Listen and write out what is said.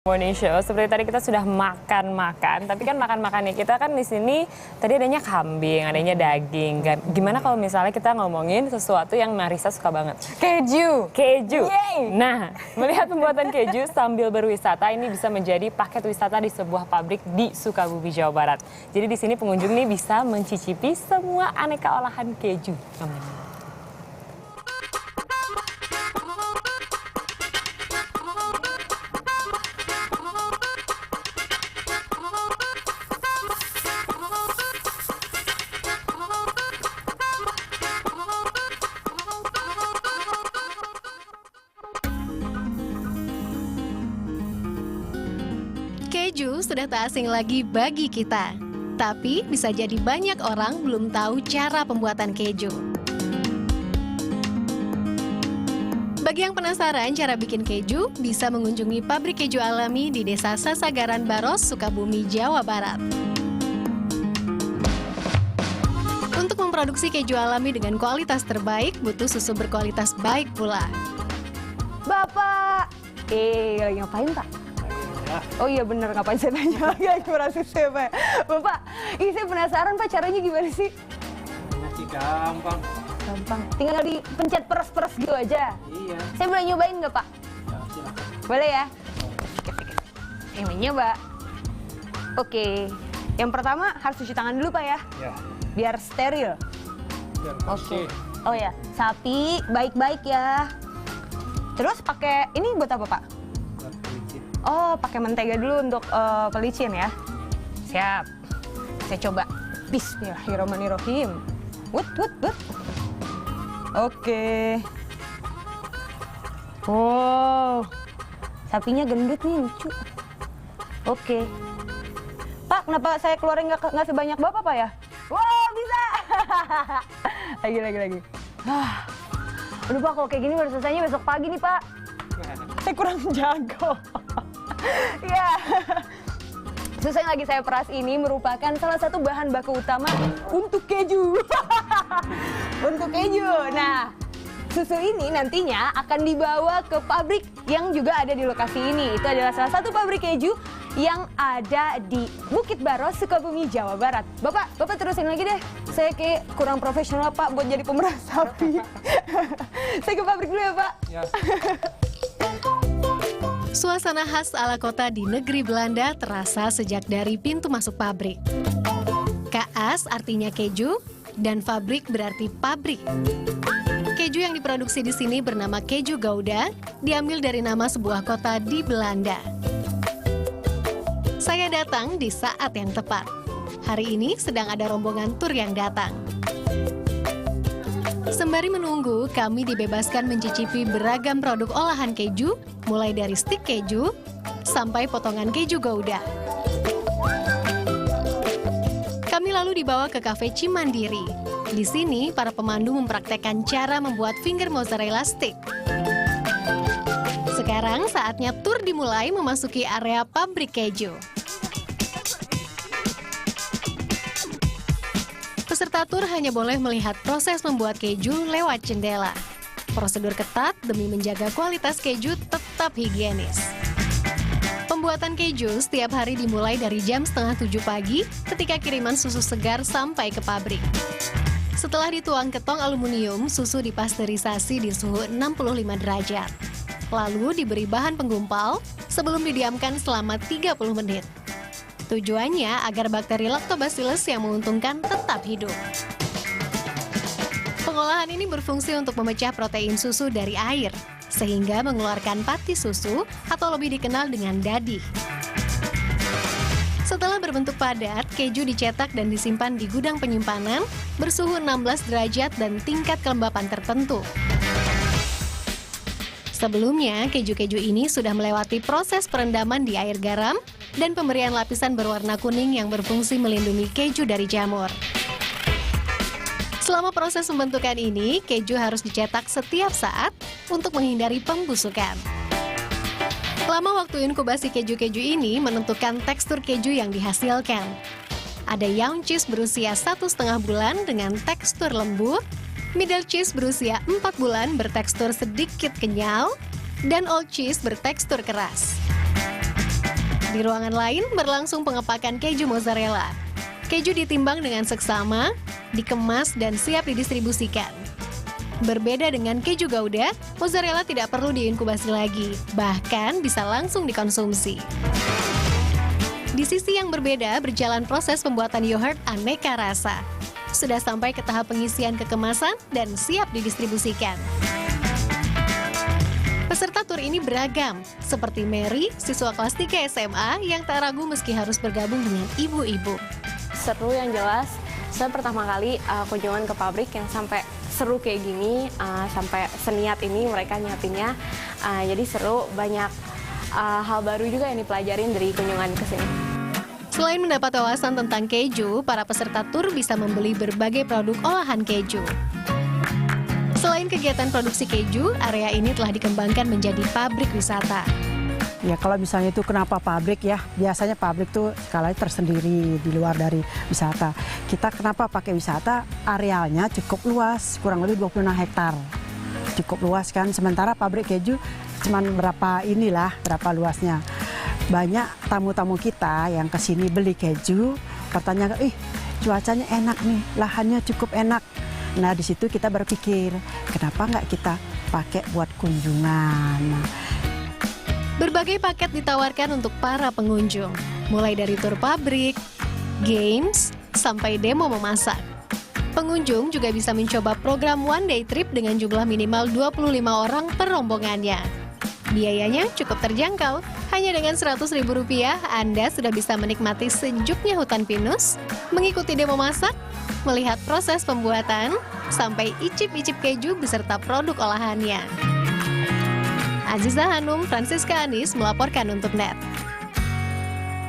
Morning Show. Seperti tadi kita sudah makan-makan, tapi kan makan-makannya kita kan di sini tadi adanya kambing, adanya daging. Gimana kalau misalnya kita ngomongin sesuatu yang Marissa suka banget? Keju. Keju. Yeay. Nah, melihat pembuatan keju sambil berwisata ini bisa menjadi paket wisata di sebuah pabrik di Sukabumi, Jawa Barat. Jadi di sini pengunjung nih bisa mencicipi semua aneka olahan keju. Keju sudah tak asing lagi bagi kita. Tapi bisa jadi banyak orang belum tahu cara pembuatan keju. Bagi yang penasaran cara bikin keju, bisa mengunjungi pabrik keju alami di Desa Sasagaran Baros, Sukabumi, Jawa Barat. Untuk memproduksi keju alami dengan kualitas terbaik, butuh susu berkualitas baik pula. Bapak. Lagi ngapain, Pak? Oh iya bener, ngapain saya tanya lagi akurasi saya, Pak. Bapak, ini saya penasaran, Pak, caranya gimana sih? Gampang. Gampang, tinggal dipencet peres-peres gitu aja. Iya. Saya boleh nyobain nggak, Pak? Ya, silakan. Boleh ya? Saya mau nyoba. Oke, yang pertama harus cuci tangan dulu, Pak ya, Ya. biar steril. Biar Oke. bersih. Oh ya, sapi baik-baik ya. Terus pakai ini buat apa, Pak? Buat pelicin. Oh, pakai mentega dulu untuk pelicin ya. Siap. Saya coba. Bismillahirrahmanirrahim. Wut. Oke. Wow. Sapinya gendut nih, lucu. Oke. Pak, kenapa saya keluarin nggak sebanyak Bapak, Pak ya? Wow, bisa. lagi. Aduh, Pak, kalau kayak gini baru selesainya besok pagi nih, Pak. Saya kurang jago. Ya. Susu yang lagi saya peras ini merupakan salah satu bahan baku utama untuk keju. Untuk keju. Nah, susu ini nantinya akan dibawa ke pabrik yang juga ada di lokasi ini. Itu adalah salah satu pabrik keju yang ada di Bukit Baros, Sukabumi, Jawa Barat. Bapak terusin lagi deh. Saya kayak kurang profesional, Pak, buat jadi pemeras sapi. Saya ke pabrik dulu ya, Pak. Ya. Suasana khas ala kota di negeri Belanda terasa sejak dari pintu masuk pabrik. Kaas artinya keju, dan fabrik berarti pabrik. Keju yang diproduksi di sini bernama keju Gouda, diambil dari nama sebuah kota di Belanda. Saya datang di saat yang tepat. Hari ini sedang ada rombongan tur yang datang. Sembari menunggu, kami dibebaskan mencicipi beragam produk olahan keju, mulai dari stik keju sampai potongan keju Gouda. Kami lalu dibawa ke kafe Cimandiri. Di sini, para pemandu mempraktekkan cara membuat finger mozzarella stick. Sekarang saatnya tur dimulai memasuki area pabrik keju. Peserta tur hanya boleh melihat proses membuat keju lewat jendela. Prosedur ketat demi menjaga kualitas keju tetap higienis. Pembuatan keju setiap hari dimulai dari jam 6:30 pagi ketika kiriman susu segar sampai ke pabrik. Setelah dituang ke tong aluminium, susu dipasteurisasi di suhu 65 derajat. Lalu diberi bahan penggumpal sebelum didiamkan selama 30 menit. Tujuannya agar bakteri Lactobacillus yang menguntungkan tetap hidup. Pengolahan ini berfungsi untuk memecah protein susu dari air, sehingga mengeluarkan pati susu atau lebih dikenal dengan dadih. Setelah berbentuk padat, keju dicetak dan disimpan di gudang penyimpanan bersuhu 16 derajat dan tingkat kelembapan tertentu. Sebelumnya, keju-keju ini sudah melewati proses perendaman di air garam dan pemberian lapisan berwarna kuning yang berfungsi melindungi keju dari jamur. Selama proses pembentukan ini, keju harus dicetak setiap saat untuk menghindari pembusukan. Lama waktu inkubasi keju-keju ini menentukan tekstur keju yang dihasilkan. Ada young cheese berusia 1,5 bulan dengan tekstur lembut, middle cheese berusia 4 bulan bertekstur sedikit kenyal, dan old cheese bertekstur keras. Di ruangan lain berlangsung pengepakan keju mozzarella. Keju ditimbang dengan seksama, dikemas dan siap didistribusikan. Berbeda dengan keju Gouda, mozzarella tidak perlu diinkubasi lagi, bahkan bisa langsung dikonsumsi. Di sisi yang berbeda, berjalan proses pembuatan yogurt aneka rasa. Sudah sampai ke tahap pengisian ke kemasan dan siap didistribusikan. Peserta tur ini beragam, seperti Mary, siswa kelas 3 SMA yang tak ragu meski harus bergabung dengan ibu-ibu. Seru yang jelas, saya pertama kali kunjungan ke pabrik yang sampai seru kayak gini, sampai seniat ini mereka nyiapinnya. Jadi seru, banyak hal baru juga yang dipelajarin dari kunjungan ke sini. Selain mendapat wawasan tentang keju, para peserta tur bisa membeli berbagai produk olahan keju. Selain kegiatan produksi keju, area ini telah dikembangkan menjadi pabrik wisata. Ya kalau misalnya itu kenapa pabrik ya, biasanya pabrik tuh skalanya tersendiri di luar dari wisata. Kita kenapa pakai wisata, arealnya cukup luas, kurang lebih 26 hektar. Cukup luas kan, sementara pabrik keju cuman berapa luasnya. Banyak tamu-tamu kita yang kesini beli keju, pertanyaan, cuacanya enak nih, lahannya cukup enak. Nah di situ kita berpikir, kenapa nggak kita pakai buat kunjungan. Berbagai paket ditawarkan untuk para pengunjung, mulai dari tur pabrik, games, sampai demo memasak. Pengunjung juga bisa mencoba program one day trip dengan jumlah minimal 25 orang per rombongannya. Biayanya cukup terjangkau, hanya dengan Rp100.000 Anda sudah bisa menikmati sejuknya hutan pinus, mengikuti demo masak, melihat proses pembuatan, sampai icip-icip keju beserta produk olahannya. Aziza Hanum, Francisca Anis melaporkan untuk NET.